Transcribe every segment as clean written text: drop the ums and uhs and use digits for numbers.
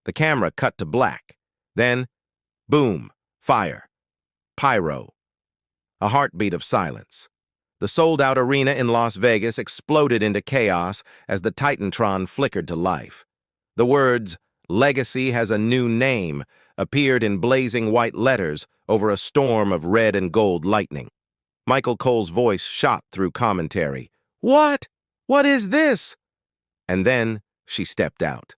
The camera cut to black. Then, boom, fire, pyro, a heartbeat of silence. The sold-out arena in Las Vegas exploded into chaos as the Titantron flickered to life. The words, "Legacy has a new name," appeared in blazing white letters over a storm of red and gold lightning. Michael Cole's voice shot through commentary. "What? What is this?" And then she stepped out.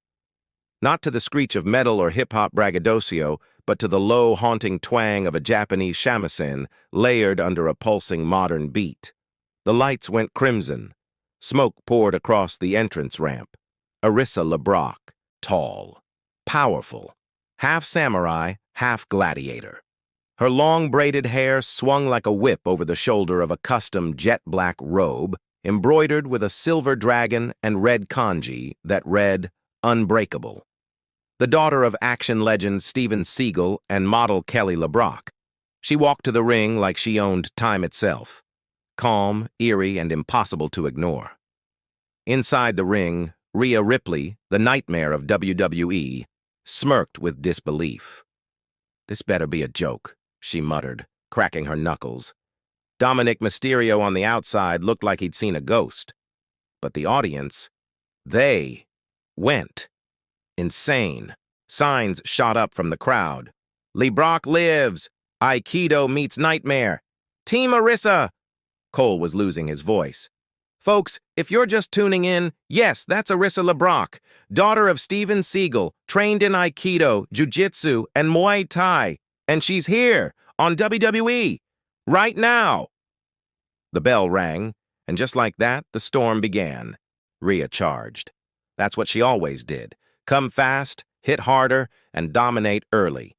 Not to the screech of metal or hip-hop braggadocio, but to the low, haunting twang of a Japanese shamisen layered under a pulsing modern beat. The lights went crimson. Smoke poured across the entrance ramp. Arissa Le Brock, tall, powerful, half samurai, half gladiator. Her long braided hair swung like a whip over the shoulder of a custom jet-black robe, embroidered with a silver dragon and red kanji that read, "Unbreakable." The daughter of action legend Steven Seagal and model Kelly Le Brock, she walked to the ring like she owned time itself. Calm, eerie, and impossible to ignore. Inside the ring, Rhea Ripley, the nightmare of WWE, smirked with disbelief. "This better be a joke," she muttered, cracking her knuckles. Dominic Mysterio on the outside looked like he'd seen a ghost. But the audience, they went insane. Signs shot up from the crowd. "Le Brock lives! Aikido meets nightmare! Team Arissa!" Cole was losing his voice. "Folks, if you're just tuning in, yes, that's Arissa Le Brock, daughter of Steven Seagal, trained in Aikido, Jiu-Jitsu, and Muay Thai, and she's here on WWE right now." The bell rang, and just like that, the storm began. Rhea charged. That's what she always did. Come fast, hit harder, and dominate early.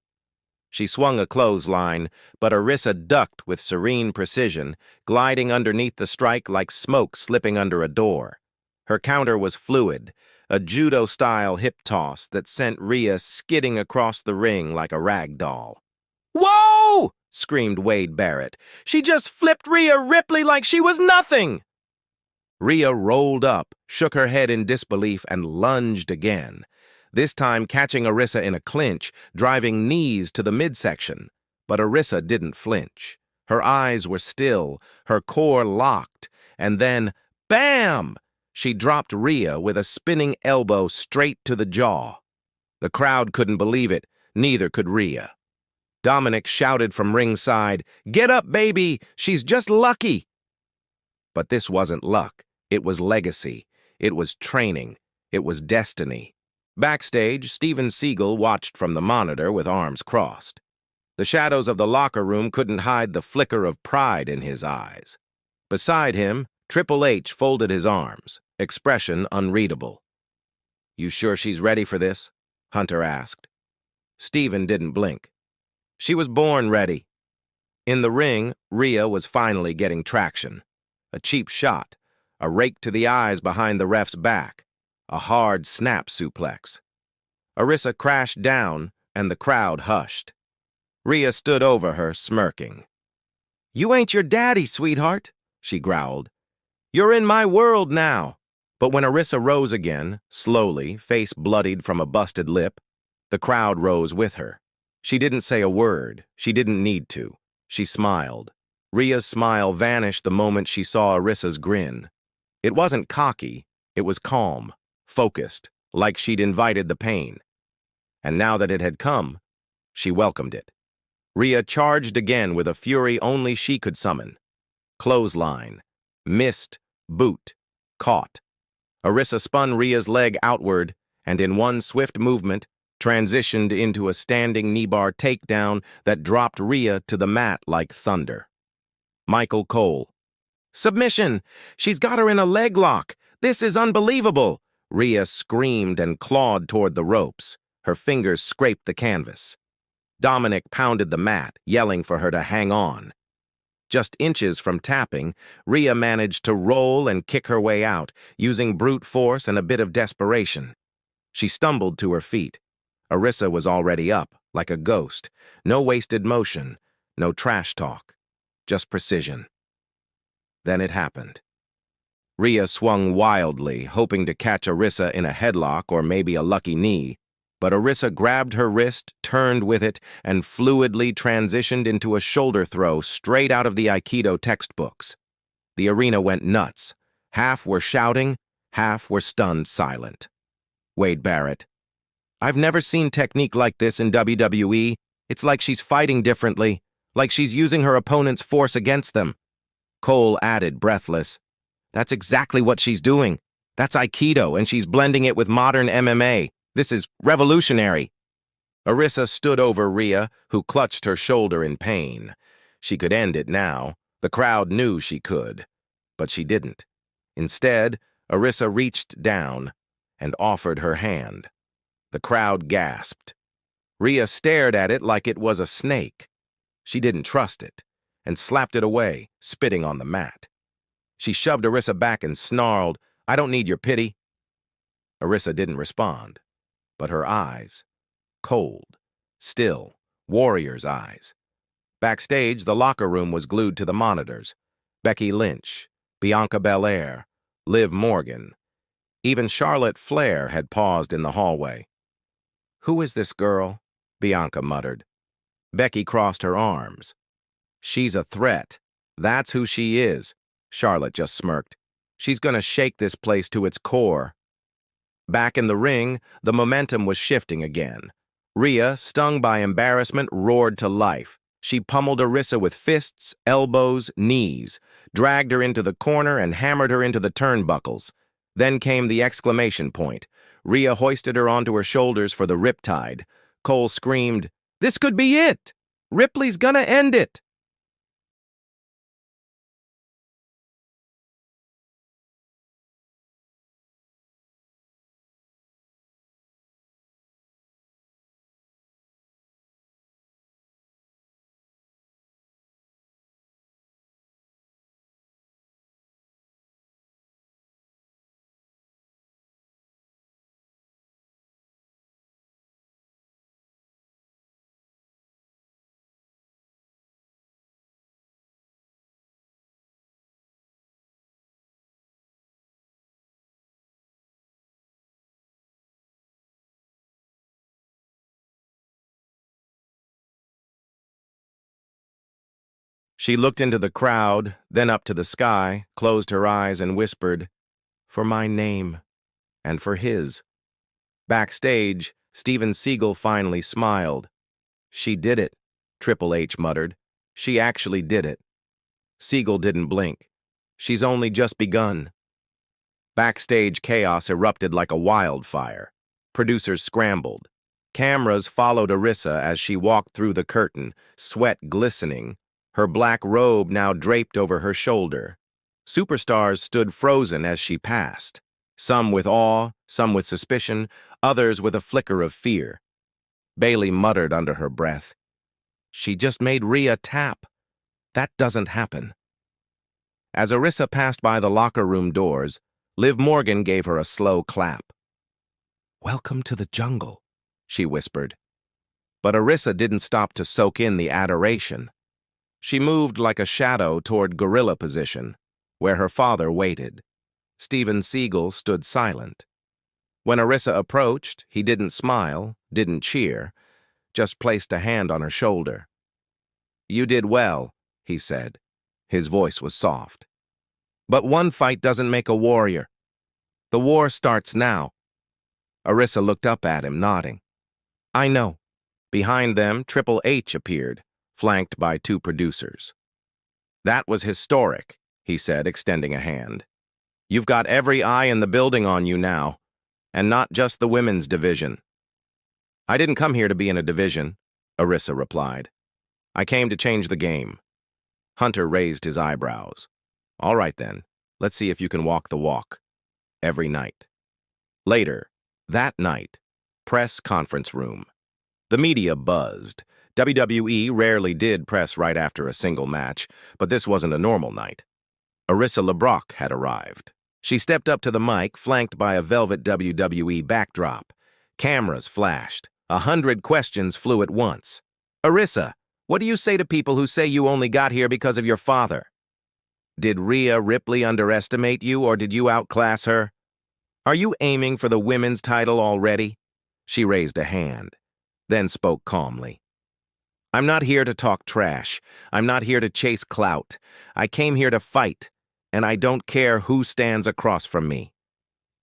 She swung a clothesline, but Arissa ducked with serene precision, gliding underneath the strike like smoke slipping under a door. Her counter was fluid, a judo-style hip toss that sent Rhea skidding across the ring like a rag doll. "Whoa!" screamed Wade Barrett. "She just flipped Rhea Ripley like she was nothing!" Rhea rolled up, shook her head in disbelief, and lunged again. This time catching Arissa in a clinch, driving knees to the midsection. But Arissa didn't flinch. Her eyes were still, her core locked, and then, bam! She dropped Rhea with a spinning elbow straight to the jaw. The crowd couldn't believe it, neither could Rhea. Dominic shouted from ringside, "Get up, baby! She's just lucky!" But this wasn't luck. It was legacy. It was training. It was destiny. Backstage, Steven Seagal watched from the monitor with arms crossed. The shadows of the locker room couldn't hide the flicker of pride in his eyes. Beside him, Triple H folded his arms, expression unreadable. "You sure she's ready for this?" Hunter asked. Steven didn't blink. She was born ready. In the ring, Rhea was finally getting traction. A cheap shot, a rake to the eyes behind the ref's back. A hard snap suplex. Arissa crashed down, and the crowd hushed. Rhea stood over her, smirking. "You ain't your daddy, sweetheart," she growled. "You're in my world now." But when Arissa rose again, slowly, face bloodied from a busted lip, the crowd rose with her. She didn't say a word. She didn't need to. She smiled. Rhea's smile vanished the moment she saw Arissa's grin. It wasn't cocky. It was calm. Focused, like she'd invited the pain. And now that it had come, she welcomed it. Rhea charged again with a fury only she could summon. Clothesline, missed, boot, caught. Arissa spun Rhea's leg outward, and in one swift movement, transitioned into a standing knee-bar takedown that dropped Rhea to the mat like thunder. Michael Cole. "Submission! She's got her in a leg lock! This is unbelievable!" Rhea screamed and clawed toward the ropes. Her fingers scraped the canvas. Dominic pounded the mat, yelling for her to hang on. Just inches from tapping, Rhea managed to roll and kick her way out, using brute force and a bit of desperation. She stumbled to her feet. Arissa was already up, like a ghost. No wasted motion, no trash talk, just precision. Then it happened. Rhea swung wildly, hoping to catch Arissa in a headlock or maybe a lucky knee, But Arissa grabbed her wrist, turned with it, and fluidly transitioned into a shoulder throw straight out of the Aikido textbooks. The arena went nuts. Half were shouting, half were stunned silent. Wade Barrett. I've never seen technique like this in WWE. It's like she's fighting differently, like she's using her opponent's force against them. Cole added, breathless. That's exactly what she's doing. That's Aikido, and she's blending it with modern MMA. This is revolutionary. Arissa stood over Rhea, who clutched her shoulder in pain. She could end it now. The crowd knew she could. But she didn't. Instead, Arissa reached down and offered her hand. The crowd gasped. Rhea stared at it like it was a snake. She didn't trust it, and slapped it away, spitting on the mat. She shoved Arissa back and snarled, I don't need your pity. Arissa didn't respond, but her eyes, cold, still, warrior's eyes. Backstage, the locker room was glued to the monitors. Becky Lynch, Bianca Belair, Liv Morgan. Even Charlotte Flair had paused in the hallway. Who is this girl? Bianca muttered. Becky crossed her arms. She's a threat. That's who she is. Charlotte just smirked. She's gonna shake this place to its core. Back in the ring, the momentum was shifting again. Rhea, stung by embarrassment, roared to life. She pummeled Arissa with fists, elbows, knees, dragged her into the corner and hammered her into the turnbuckles. Then came the exclamation point. Rhea hoisted her onto her shoulders for the riptide. Cole screamed, "This could be it! Ripley's gonna end it!" She looked into the crowd, then up to the sky, closed her eyes and whispered, "For my name, and for his." Backstage, Steven Seagal finally smiled. "She did it," Triple H muttered. "She actually did it." Seagal didn't blink. "She's only just begun." Backstage chaos erupted like a wildfire. Producers scrambled. Cameras followed Arissa as she walked through the curtain, sweat glistening, her black robe now draped over her shoulder. Superstars stood frozen as she passed, some with awe, some with suspicion, others with a flicker of fear. Bayley muttered under her breath, "She just made Rhea tap. That doesn't happen." As Arissa passed by the locker room doors, Liv Morgan gave her a slow clap. "Welcome to the jungle," she whispered. But Arissa didn't stop to soak in the adoration. She moved like a shadow toward gorilla position, where her father waited. Steven Seagal stood silent. When Arissa approached, he didn't smile, didn't cheer, just placed a hand on her shoulder. "You did well," he said. His voice was soft. "But one fight doesn't make a warrior. The war starts now." Arissa looked up at him, nodding. "I know." Behind them, Triple H appeared, flanked by two producers. "That was historic," he said, extending a hand. "You've got every eye in the building on you now, and not just the women's division." "I didn't come here to be in a division," Arissa replied. "I came to change the game." Hunter raised his eyebrows. "All right then, let's see if you can walk the walk." Every night. Later, that night, press conference room. The media buzzed. WWE rarely did press right after a single match, but this wasn't a normal night. Arissa Le Brock had arrived. She stepped up to the mic, flanked by a velvet WWE backdrop. Cameras flashed. 100 questions flew at once. "Arissa, what do you say to people who say you only got here because of your father? Did Rhea Ripley underestimate you, or did you outclass her? Are you aiming for the women's title already? She raised a hand, then spoke calmly. I'm not here to talk trash. I'm not here to chase clout. I came here to fight, and I don't care who stands across from me.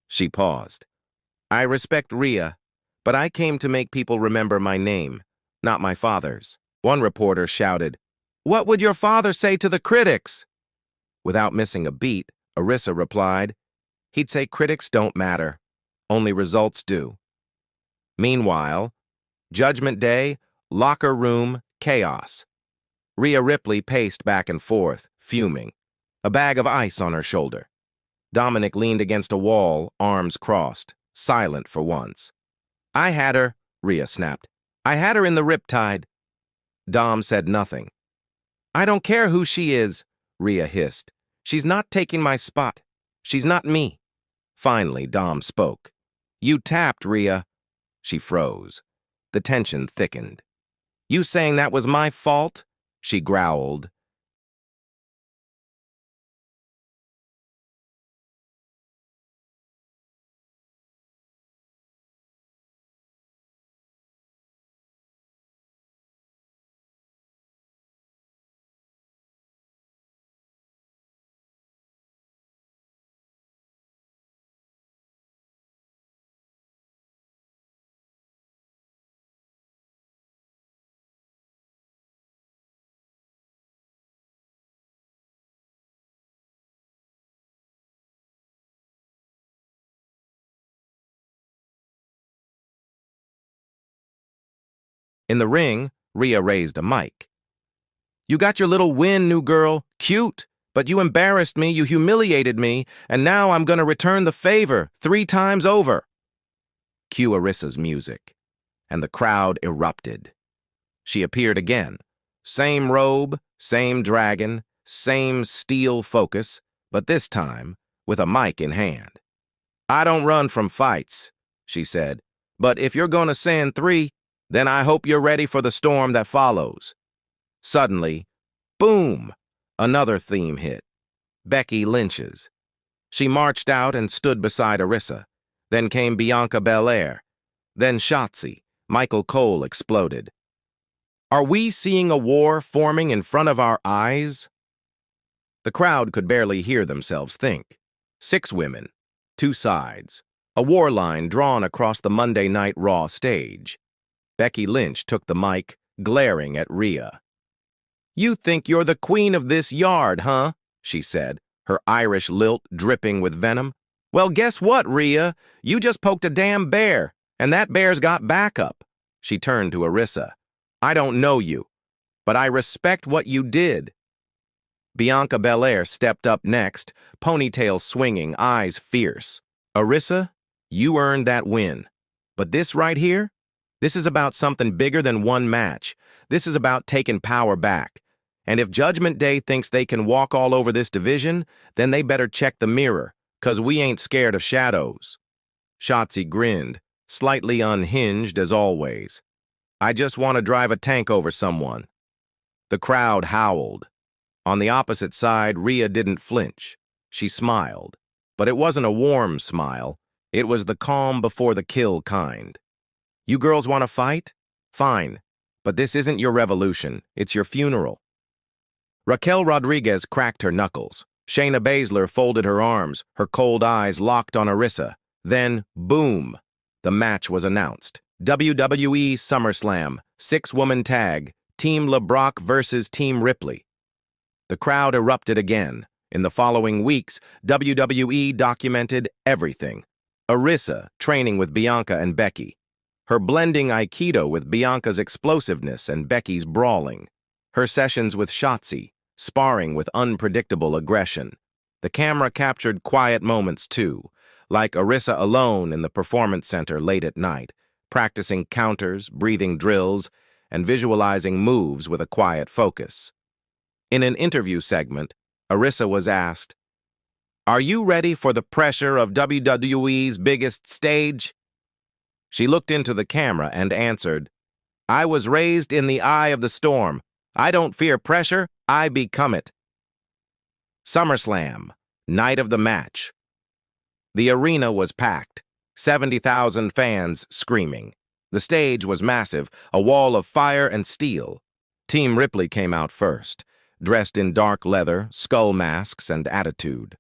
She paused. I respect Rhea, but I came to make people remember my name, not my father's. One reporter shouted, What would your father say to the critics? Without missing a beat, Arissa replied, He'd say critics don't matter. Only results do. Meanwhile, Judgment Day, locker room, chaos. Rhea Ripley paced back and forth, fuming, a bag of ice on her shoulder. Dominic leaned against a wall, arms crossed, silent for once. I had her, Rhea snapped. I had her in the riptide. Dom said nothing. I don't care who she is, Rhea hissed. She's not taking my spot. She's not me. Finally, Dom spoke. You tapped, Rhea. She froze. The tension thickened. You saying that was my fault? She growled. In the ring, Rhea raised a mic. You got your little win, new girl. Cute. But you embarrassed me, you humiliated me, and now I'm gonna return the favor 3 times over. Cue Arissa's music, and the crowd erupted. She appeared again. Same robe, same dragon, same steel focus, but this time with a mic in hand. I don't run from fights, she said, but if you're gonna send 3, then I hope you're ready for the storm that follows. Suddenly, boom, another theme hit. Becky Lynch's. She marched out and stood beside Arissa. Then came Bianca Belair. Then Shotzi. Michael Cole exploded. Are we seeing a war forming in front of our eyes? The crowd could barely hear themselves think. 6 women, 2 sides. A war line drawn across the Monday Night Raw stage. Becky Lynch took the mic, glaring at Rhea. You think you're the queen of this yard, huh? She said, her Irish lilt dripping with venom. Well, guess what, Rhea? You just poked a damn bear, and that bear's got backup. She turned to Arissa. I don't know you, but I respect what you did. Bianca Belair stepped up next, ponytail swinging, eyes fierce. Arissa, you earned that win. But this right here? This is about something bigger than one match. This is about taking power back. And if Judgment Day thinks they can walk all over this division, then they better check the mirror, 'cause we ain't scared of shadows. Shotzi grinned, slightly unhinged as always. I just want to drive a tank over someone. The crowd howled. On the opposite side, Rhea didn't flinch. She smiled. But it wasn't a warm smile. It was the calm before the kill kind. You girls want to fight? Fine. But this isn't your revolution. It's your funeral. Raquel Rodriguez cracked her knuckles. Shayna Baszler folded her arms, her cold eyes locked on Arissa. Then, boom, the match was announced. WWE Summerslam, 6-woman tag, Team Le Brock versus Team Ripley. The crowd erupted again. In the following weeks, WWE documented everything. Arissa training with Bianca and Becky. Her blending Aikido with Bianca's explosiveness and Becky's brawling. Her sessions with Shotzi, sparring with unpredictable aggression. The camera captured quiet moments too, like Arissa alone in the performance center late at night, practicing counters, breathing drills, and visualizing moves with a quiet focus. In an interview segment, Arissa was asked, Are you ready for the pressure of WWE's biggest stage? She looked into the camera and answered, I was raised in the eye of the storm. I don't fear pressure, I become it. SummerSlam, night of the match. The arena was packed. 70,000 fans screaming. The stage was massive, a wall of fire and steel. Team Ripley came out first, dressed in dark leather, skull masks, and attitude.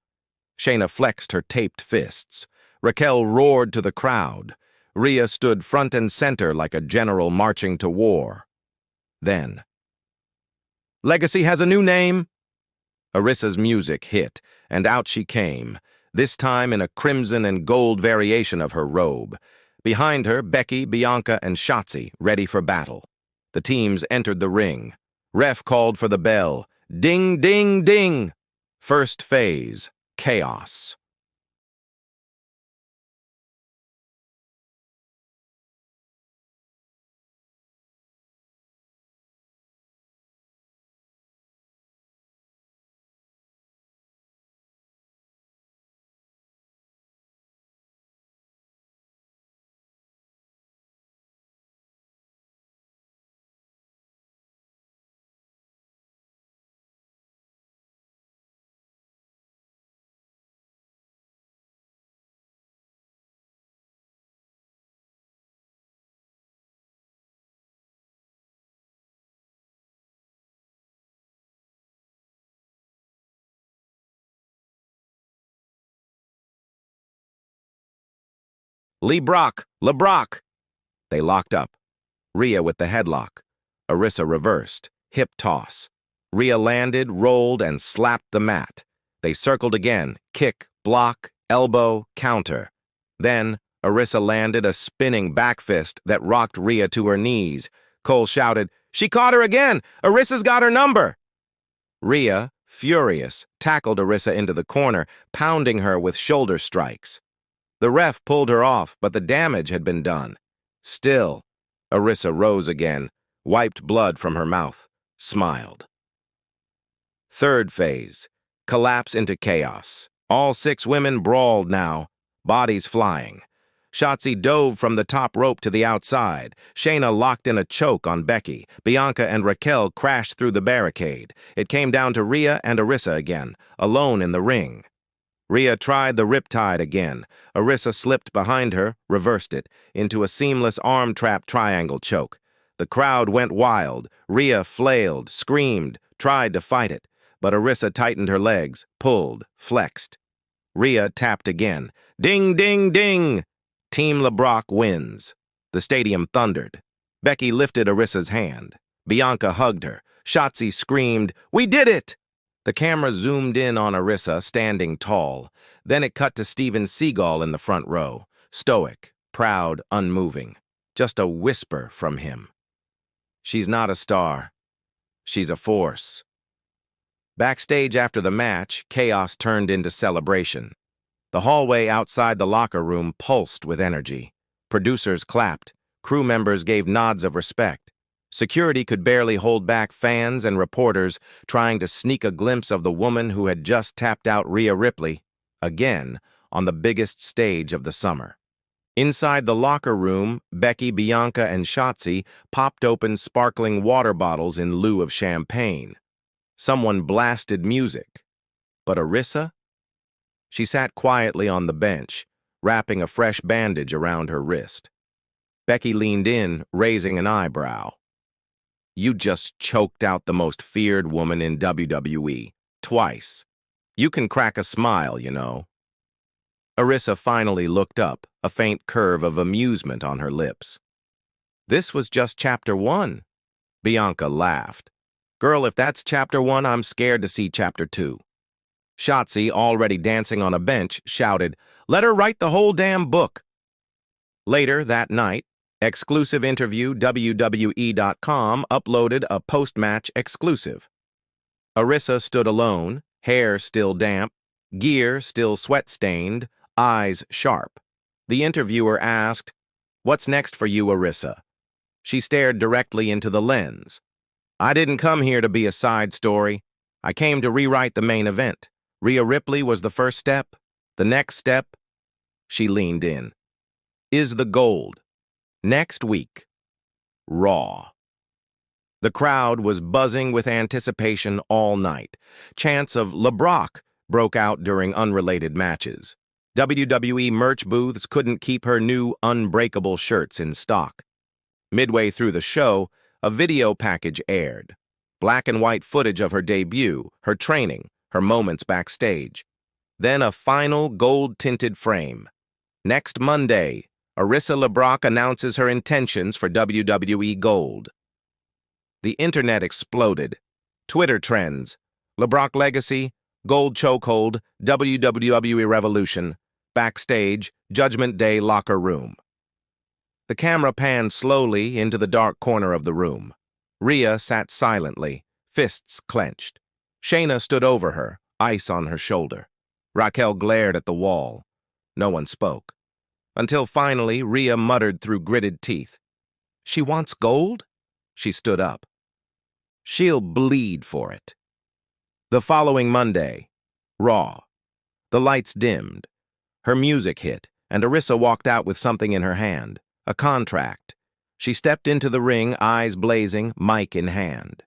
Shayna flexed her taped fists. Raquel roared to the crowd. Rhea stood front and center like a general marching to war. Then, "Legacy has a new name." Arissa's music hit, and out she came, this time in a crimson and gold variation of her robe. Behind her, Becky, Bianca, and Shotzi, ready for battle. The teams entered the ring. Ref called for the bell. Ding, ding, ding! First phase, chaos. Le Brock. They locked up. Rhea with the headlock. Arissa reversed. Hip toss. Rhea landed, rolled, and slapped the mat. They circled again. Kick, block, elbow, counter. Then, Arissa landed a spinning back fist that rocked Rhea to her knees. Cole shouted, "She caught her again! Arissa's got her number!" Rhea, furious, tackled Arissa into the corner, pounding her with shoulder strikes. The ref pulled her off, but the damage had been done. Still, Arissa rose again, wiped blood from her mouth, smiled. Third phase, collapse into chaos. All 6 women brawled now, bodies flying. Shotzi dove from the top rope to the outside. Shayna locked in a choke on Becky. Bianca and Raquel crashed through the barricade. It came down to Rhea and Arissa again, alone in the ring. Rhea tried the riptide again. Arissa slipped behind her, reversed it, into a seamless arm trap triangle choke. The crowd went wild. Rhea flailed, screamed, tried to fight it, but Arissa tightened her legs, pulled, flexed. Rhea tapped again. Ding, ding, ding! Team Le Brock wins. The stadium thundered. Becky lifted Arissa's hand. Bianca hugged her. Shotzi screamed, "We did it!" The camera zoomed in on Arissa, standing tall. Then it cut to Steven Seagal in the front row, stoic, proud, unmoving. Just a whisper from him. "She's not a star. She's a force." Backstage after the match, chaos turned into celebration. The hallway outside the locker room pulsed with energy. Producers clapped. Crew members gave nods of respect. Security could barely hold back fans and reporters trying to sneak a glimpse of the woman who had just tapped out Rhea Ripley, again, on the biggest stage of the summer. Inside the locker room, Becky, Bianca, and Shotzi popped open sparkling water bottles in lieu of champagne. Someone blasted music. But Arissa? She sat quietly on the bench, wrapping a fresh bandage around her wrist. Becky leaned in, raising an eyebrow. "You just choked out the most feared woman in WWE, twice. You can crack a smile, you know." Arissa finally looked up, a faint curve of amusement on her lips. "This was just chapter 1. Bianca laughed. "Girl, if that's chapter 1, I'm scared to see chapter 2. Shotzi, already dancing on a bench, shouted, "Let her write the whole damn book." Later that night, exclusive interview WWE.com uploaded a post-match exclusive. Arissa stood alone, hair still damp, gear still sweat-stained, eyes sharp. The interviewer asked, "What's next for you, Arissa?" She stared directly into the lens. "I didn't come here to be a side story. I came to rewrite the main event. Rhea Ripley was the first step. The next step," she leaned in, "is the gold. Next week, Raw." The crowd was buzzing with anticipation all night. Chants of "Le Brock" broke out during unrelated matches. WWE merch booths couldn't keep her new unbreakable shirts in stock. Midway through the show, a video package aired. Black and white footage of her debut, her training, her moments backstage. Then a final gold-tinted frame. Next Monday, Arissa Le Brock announces her intentions for WWE Gold. The internet exploded. Twitter trends. Le Brock Legacy, Gold Chokehold, WWE Revolution, backstage, Judgment Day locker room. The camera panned slowly into the dark corner of the room. Rhea sat silently, fists clenched. Shayna stood over her, ice on her shoulder. Raquel glared at the wall. No one spoke. Until finally, Rhea muttered through gritted teeth. "She wants gold?" She stood up. "She'll bleed for it." The following Monday, Raw. The lights dimmed. Her music hit, and Arissa walked out with something in her hand. A contract. She stepped into the ring, eyes blazing, mic in hand.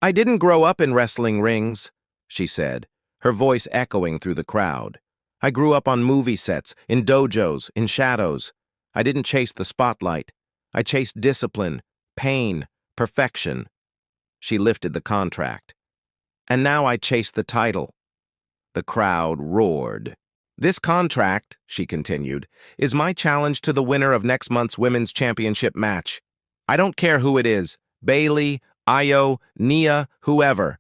"I didn't grow up in wrestling rings," she said, her voice echoing through the crowd. "I grew up on movie sets, in dojos, in shadows. I didn't chase the spotlight. I chased discipline, pain, perfection." She lifted the contract. "And now I chase the title." The crowd roared. "This contract," she continued, "is my challenge to the winner of next month's Women's Championship match. I don't care who it is, Bayley, Io, Nia, whoever.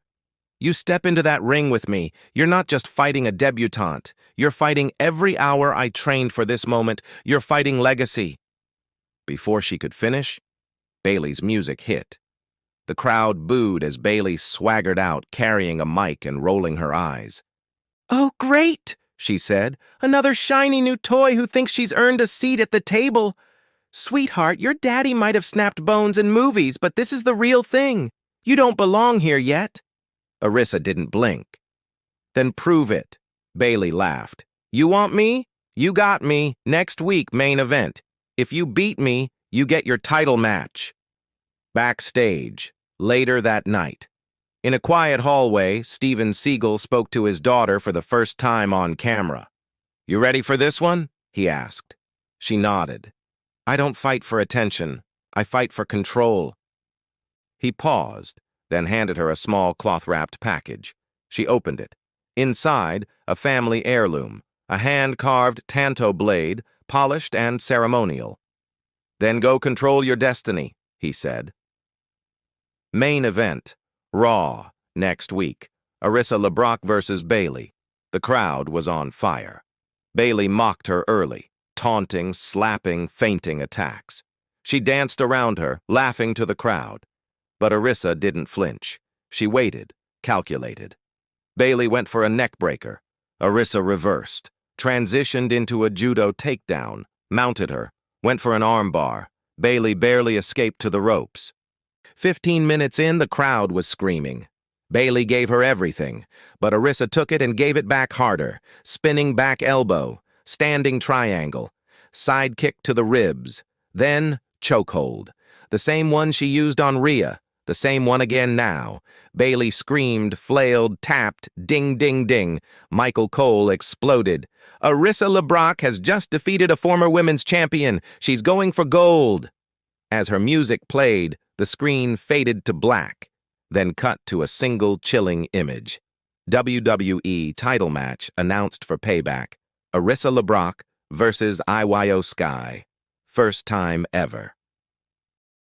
You step into that ring with me, you're not just fighting a debutante. You're fighting every hour I trained for this moment. You're fighting legacy." Before she could finish, Bayley's music hit. The crowd booed as Bayley swaggered out, carrying a mic and rolling her eyes. "Oh, great," she said. "Another shiny new toy who thinks she's earned a seat at the table. Sweetheart, your daddy might have snapped bones in movies, but this is the real thing. You don't belong here yet." Arissa didn't blink. "Then prove it," Bayley laughed. "You want me? You got me. Next week, main event. If you beat me, you get your title match." Backstage, later that night. In a quiet hallway, Steven Seagal spoke to his daughter for the first time on camera. "You ready for this one?" he asked. She nodded. "I don't fight for attention. I fight for control." He paused, then handed her a small cloth-wrapped package. She opened it. Inside, a family heirloom, a hand-carved tanto blade, polished and ceremonial. "Then go control your destiny," he said. Main event. Raw, next week. Arissa Le Brock versus Bayley. The crowd was on fire. Bayley mocked her early, taunting, slapping, feinting attacks. She danced around her, laughing to the crowd. But Arissa didn't flinch. She waited, calculated. Bayley went for a neckbreaker. Arissa reversed, transitioned into a judo takedown, mounted her, went for an armbar. Bayley barely escaped to the ropes. 15 minutes in, the crowd was screaming. Bayley gave her everything, but Arissa took it and gave it back harder. Spinning back elbow, standing triangle, side kick to the ribs, then chokehold. The same one she used on Rhea, the same one again now. Bayley screamed, flailed, tapped, ding, ding, ding. Michael Cole exploded. "Arissa Le Brock has just defeated a former women's champion. She's going for gold." As her music played, the screen faded to black, then cut to a single chilling image. WWE title match announced for Payback. Arissa Le Brock versus Iyo Sky. First time ever.